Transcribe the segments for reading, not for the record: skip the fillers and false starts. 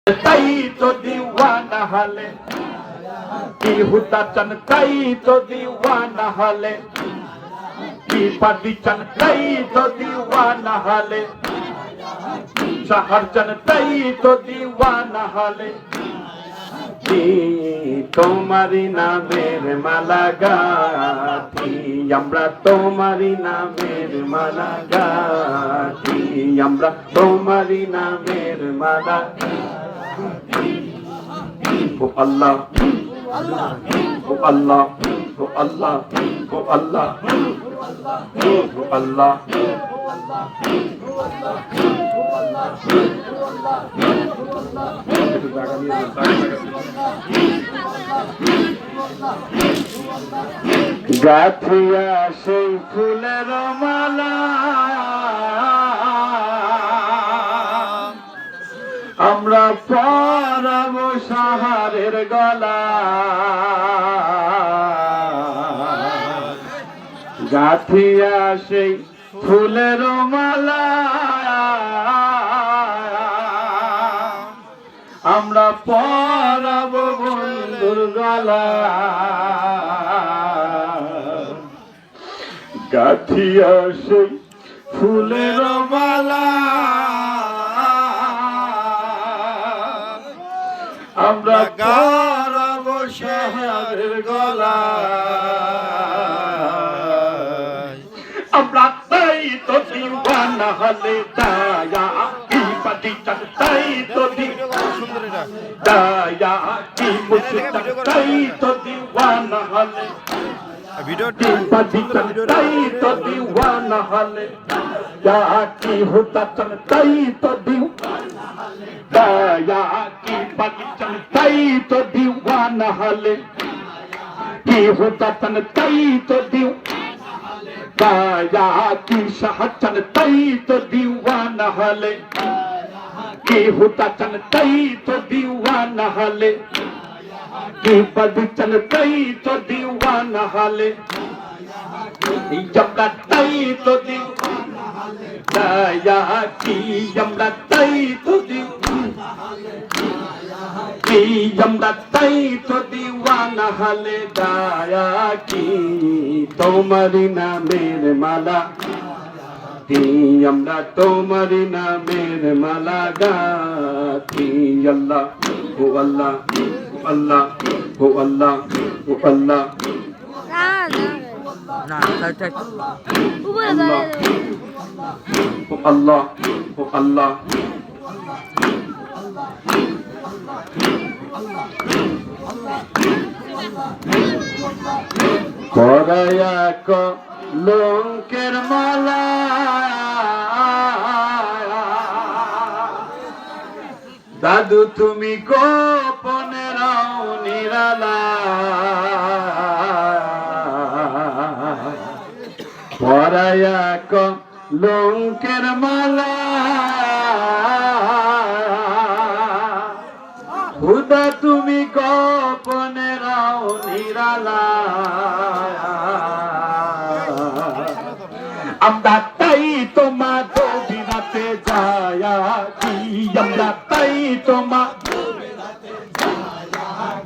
তাই তো দিওয়ানা হলে কি হুদা চান তাই তো দিওয়ানা হলে কি পাটি চান তাই তো দিওয়ানা হলে শহর চান তাই তো দিওয়ানা হলে কি তোমারি নামের মালা গাথি আমরা তোমারি নামের মালা গাথি আমরা তোমারি নামের মালা ও আল্লাহ ও আল্লাহ ও আল্লাহ ও আল্লাহ ও আল্লাহ গাথিয়া সেই ফুলের মালা আমরা পরাবো সাহারের গলা গাথিয়া সেই ফুলের মালা আমরা পরাবো বন্ধুর গলা গাথিয়া সেই ফুলের মালা আমরা পরাবো সাহারের গলা আমরা তাই তো দিওয়ানা হলে দায়া কি পাটি চান তাই তো দায়া কি মুশতাক তাই তো দিওয়ানা হলে ভিডিও কি পাটি চান তাই তো দিওয়ানা হলে দায়া কি হুদা চান তাই তো দিওয়ানা হলে দায়া কি পাটি চান তাই তো দিওয়ানা হলে কি হুদা চান তাই তো दाया की शाहचन तई तो दीवाना हले की हुता चन तई तो दीवाना हले की बदचन तई तो दीवाना हले यमला तई तो दीवाना हले दाया की यमला तई तो दीवाना हले की यमला तई तो दीवाना हले दाया की তোমারি নামের মালা গাথি আমরা তোমারি নামের মালা গাথি আল্লাহ ও আল্লাহ ও আল্লাহ ও আল্লাহ ও আল্লাহ না ও আল্লাহ ও আল্লাহ পরায়া কলঙ্কের মালা দাদু তুমি গোপনে রাও নিরালা পরায়া কলঙ্কের মালা হুদা তুমি গোপনে রাও নিরালা আমরা তাই তোমা দবিরাতে যায়া কি আমরা তাই তোমা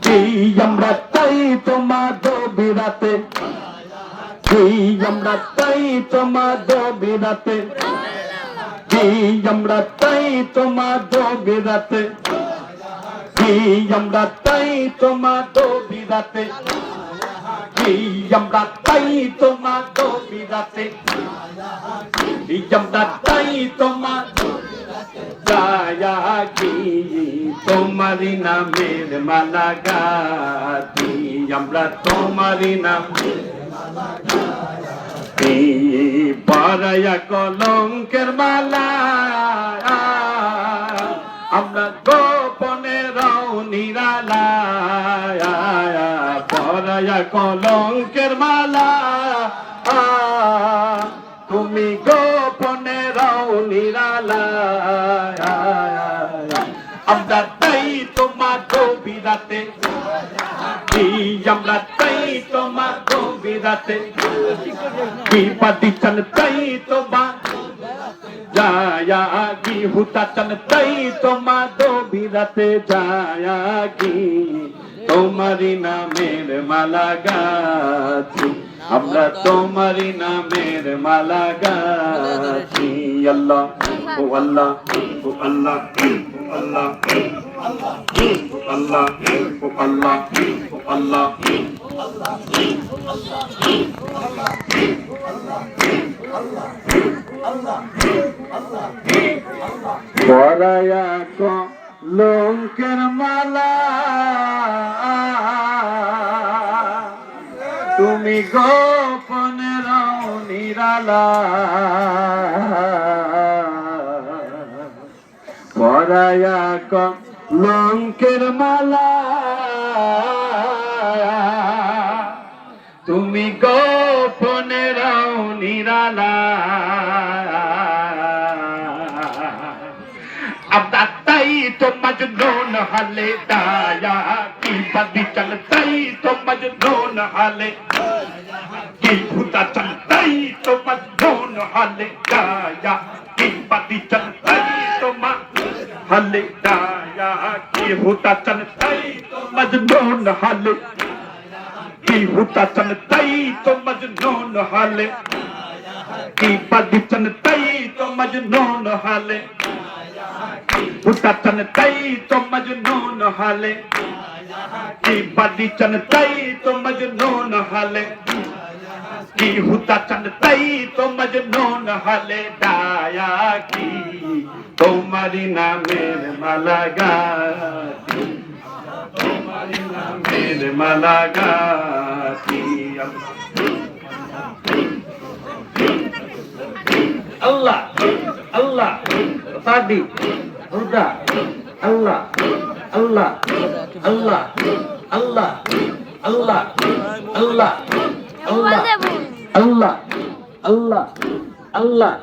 কি আমরা তাই তোমা দবিরাতে কি আমরা তাই তোমা দবিরাতে কি আমরা তাই তোমা দবিরাতে কি আমরা তাই তোমা দবিরাতে কি আমরা তাই তোমা দবিরাতে আমরা তাই তোমা দায়া কি তোমারি নামের মালা গাথি আমরা তোমারি নামের মালা গাথি পরায়া কলঙ্কের মালা আমরা গোপনে রাও নিরালা পরায়া কলঙ্কের মালা তুমি গোপনে রাও নিরালা আমরা তাই তোমা গভীরাতে কি আমরা তাই তোমা গভীরাতে কি পাটি চান তাই তোমা जायागी हुता चलतई तो माधोबी राते जायागी তোমারি নামের মালা গাছি আমরা তোমারি নামের মালা গাছি আল্লাহ ও আল্লাহ ও আল্লাহ ও আল্লাহ আল্লাহ ও আল্লাহ ও আল্লাহ পরায়া কলঙ্কের মালা তুমি গোপনে রও নিরালা পরায়া কলঙ্কের মালা তুমি গোপনে রও নিরালা अब दाताई तो मजनून हाले दाया की बदी चलताई तो मजनून हाले की भूता चलताई तो मजनून हाले दाया की बदी चलताई तो हाले दाया की भूता चलताई तो मजनून हाले की भूता चलताई तो मजनून हाले की बदी चलताई तो मजनून हाले हुता चलतई तो मजनून हाले की बदी चलतई तो मजनून हाले की हुता चलतई तो मजनून हाले दाया की तुम्हारी नामेर माला गाती तुम्हारी नामेर माला गाती अल्लाह अल्लाह Tadi, Huda, Allah, Allah, Allah, Allah, Allah, Allah, Allah, Allah, Allah, Allah.